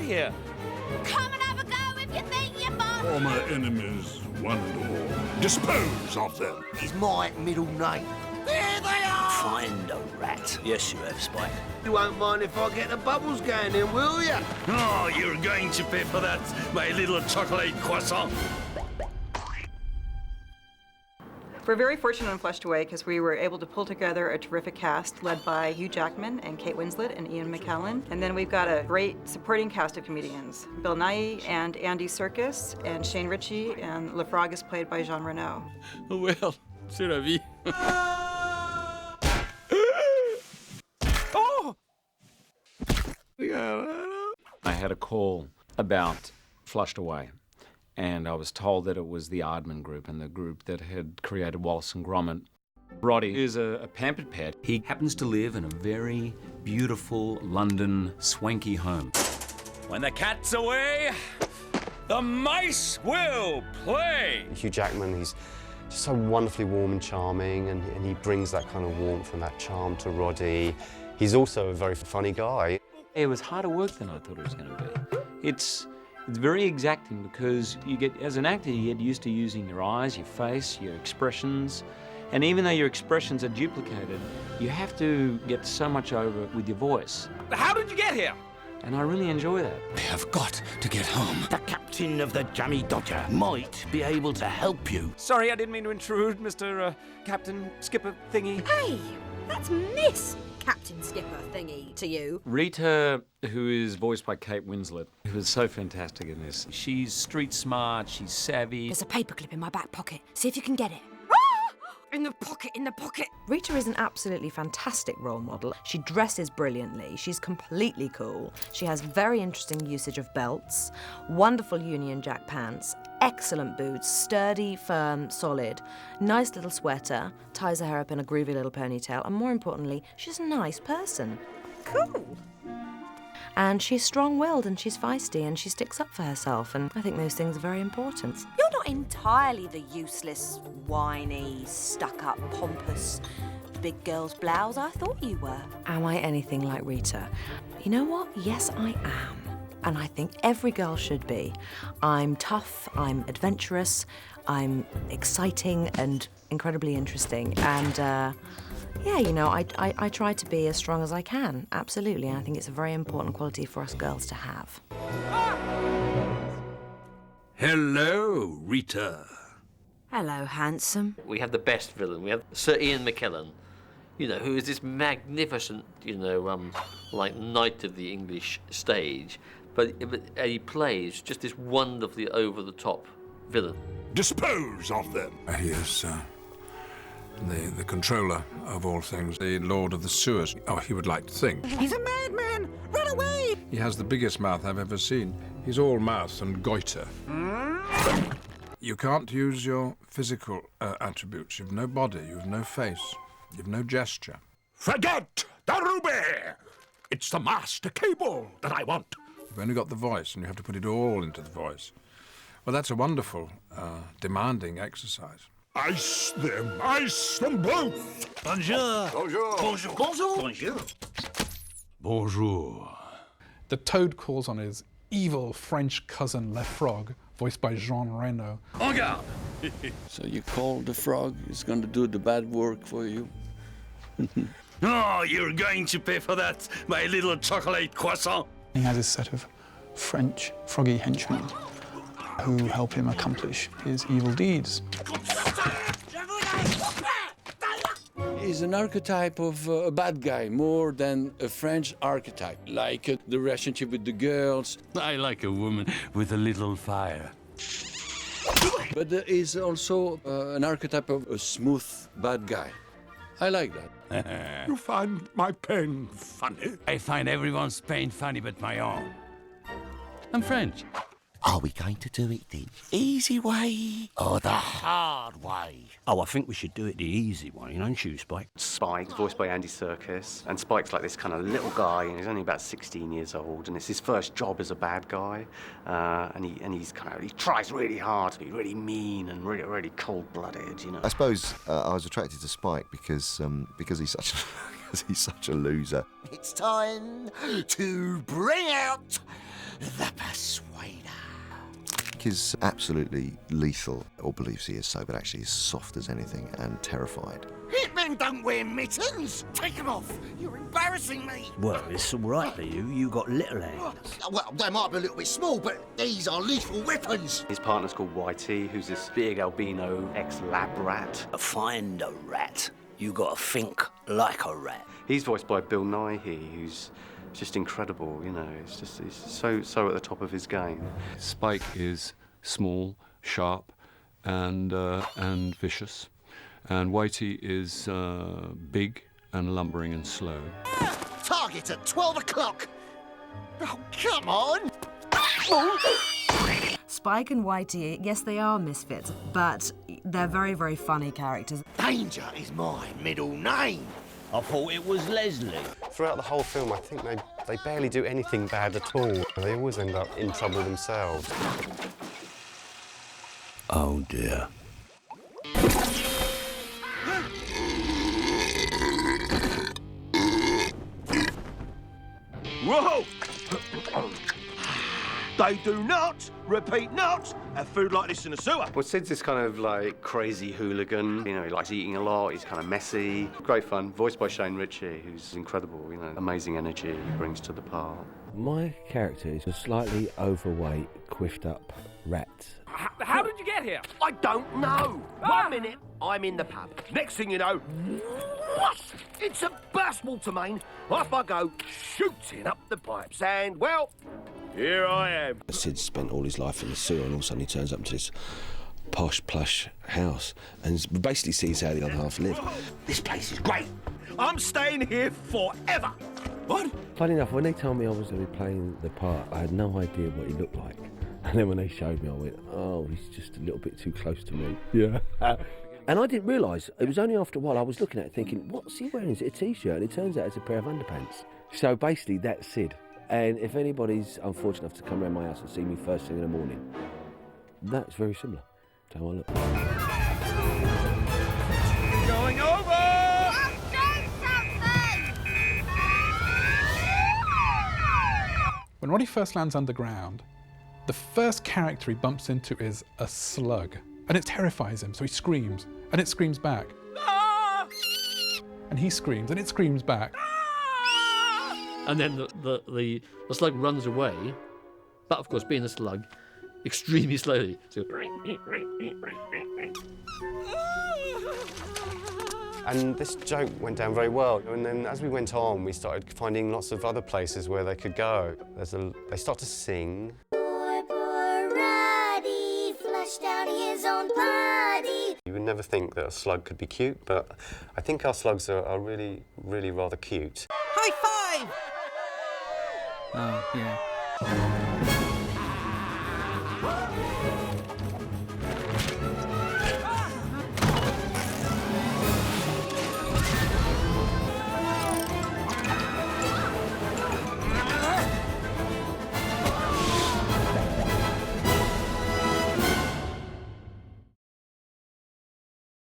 here? Come and have a go if you think you're boss. Former enemies, one and all. Dispose of them. Is my middle name. There they are! Find a rat. Yes, you have, Spike. You won't mind if I get the bubbles going then, will you? Oh, you're going to pay for that, my little chocolate croissant. We're very fortunate on Flushed Away because we were able to pull together a terrific cast led by Hugh Jackman and Kate Winslet and Ian McKellen. And then we've got a great supporting cast of comedians. Bill Nighy and Andy Serkis and Shane Ritchie, and Lefrog is played by Jean Reno. Well, c'est la vie. Oh! I had a call about Flushed Away, and I was told that it was the Aardman Group and the group that had created Wallace and Gromit. Roddy is a pampered pet. He happens to live in a very beautiful London swanky home. When the cat's away, the mice will play. Hugh Jackman, he's just so wonderfully warm and charming, and he brings that kind of warmth and that charm to Roddy. He's also a very funny guy. It was harder work than I thought it was going to be. It's very exacting because you get, as an actor, you get used to using your eyes, your face, your expressions. And even though your expressions are duplicated, you have to get so much over with your voice. How did you get here? And I really enjoy that. We have got to get home. The captain of the Jammy Dodger might be able to help you. Sorry, I didn't mean to intrude, Mr. Captain Skipper Thingy. Hey, that's Miss Captain Skipper Thingy to you. Rita, who is voiced by Kate Winslet, who is so fantastic in this. She's street smart, she's savvy. There's a paperclip in my back pocket. See if you can get it. In the pocket, in the pocket. Rita is an absolutely fantastic role model. She dresses brilliantly. She's completely cool. She has very interesting usage of belts, wonderful Union Jack pants, excellent boots, sturdy, firm, solid, nice little sweater, ties her hair up in a groovy little ponytail, and more importantly, she's a nice person. Cool. And she's strong-willed and she's feisty and she sticks up for herself, and I think those things are very important. You're not entirely the useless, whiny, stuck-up, pompous big girl's blouse I thought you were. Am I anything like Rita? You know what? Yes, I am. And I think every girl should be. I'm tough, I'm adventurous, I'm exciting and incredibly interesting. And yeah, you know, I try to be as strong as I can, absolutely. And I think it's a very important quality for us girls to have. Hello, Rita. Hello, handsome. We have the best villain. We have Sir Ian McKellen, you know, who is this magnificent, you know, like knight of the English stage, but he plays just this wonderfully over-the-top villain. Dispose of them. He is the controller of all things, the Lord of the Sewers. Oh, he would like to think. He's a madman! Run away! He has the biggest mouth I've ever seen. He's all mouth and goiter. You can't use your physical attributes. You've no body, you've no face, you've no gesture. Forget the ruby! It's the master cable that I want. You've only got the voice, and you have to put it all into the voice. Well, that's a wonderful, demanding exercise. Ice them both! Bonjour. Bonjour. Bonjour. Bonjour. Bonjour. Bonjour. The Toad calls on his evil French cousin Le Frog, voiced by Jean Reno. En garde. So you call the frog is going to do the bad work for you? Oh, you're going to pay for that, my little chocolate croissant. He has a set of French froggy henchmen who help him accomplish his evil deeds. He's an archetype of a bad guy, more than a French archetype, like the relationship with the girls. I like a woman with a little fire. But there is also an archetype of a smooth bad guy. I like that. You find my pain funny? I find everyone's pain funny but my own. I'm French. Are we going to do it the easy way or the hard way? Oh, I think we should do it the easy way, don't you, Spike? Spike, voiced by Andy Serkis, and Spike's like this kind of little guy, and he's only about 16 years old, and it's his first job as a bad guy, and he tries really hard to be really mean and really cold-blooded, you know. I suppose I was attracted to Spike because he's such a loser. It's time to bring out the Persuader. Is absolutely lethal, or believes he is so, but actually is soft as anything and terrified. Hitmen don't wear mittens! Take them off! You're embarrassing me! Well, it's all right for you. You got little hands. Well, they might be a little bit small, but these are lethal weapons! His partner's called Whitey, who's this big albino ex-lab rat. Find a rat. You gotta think like a rat. He's voiced by Bill Nighy, who's just incredible, you know. He's so at the top of his game. Spike is small, sharp, and vicious, and Whitey is big and lumbering and slow. Target at 12 o'clock! Oh, come on! Spike and Whitey, yes, they are misfits, but they're very, very funny characters. Danger is my middle name. I thought it was Leslie. Throughout the whole film, I think they barely do anything bad at all. They always end up in trouble themselves. Oh dear. Whoa! They do not, repeat not, have food like this in the sewer. Well, Sid's this kind of like crazy hooligan. You know, he likes eating a lot, he's kind of messy. Great fun, voiced by Shane Ritchie, who's incredible, you know, amazing energy he brings to the part. My character is a slightly overweight, quiffed up rat. How did you get here? I don't know. 1 minute, I'm in the pub. Next thing you know, what? It's a burst water main. Off I go, shooting up the pipes, and, well, here I am. Sid spent all his life in the sewer, and all of a sudden he turns up into this posh, plush house and basically sees how the other half live. This place is great. I'm staying here forever. What? Funny enough, when they told me I was going to be playing the part, I had no idea what he looked like. And then when they showed me, I went, oh, he's just a little bit too close to me. Yeah. And I didn't realise, it was only after a while I was looking at it thinking, what's he wearing? Is it a T-shirt? And it turns out it's a pair of underpants. So basically, that's Sid. And if anybody's unfortunate enough to come around my house and see me first thing in the morning, that's very similar to how I look. Going over! When Roddy first lands underground, the first character he bumps into is a slug. And it terrifies him, so he screams, and it screams back. Ah! And he screams, and it screams back. And then the slug runs away, but of course, being a slug, extremely slowly. So, And this joke went down very well. And then as we went on, we started finding lots of other places where they could go. They start to sing. Poor Roddy flushed out his own body. You would never think that a slug could be cute, but I think our slugs are really, really rather cute. High five! Oh, yeah.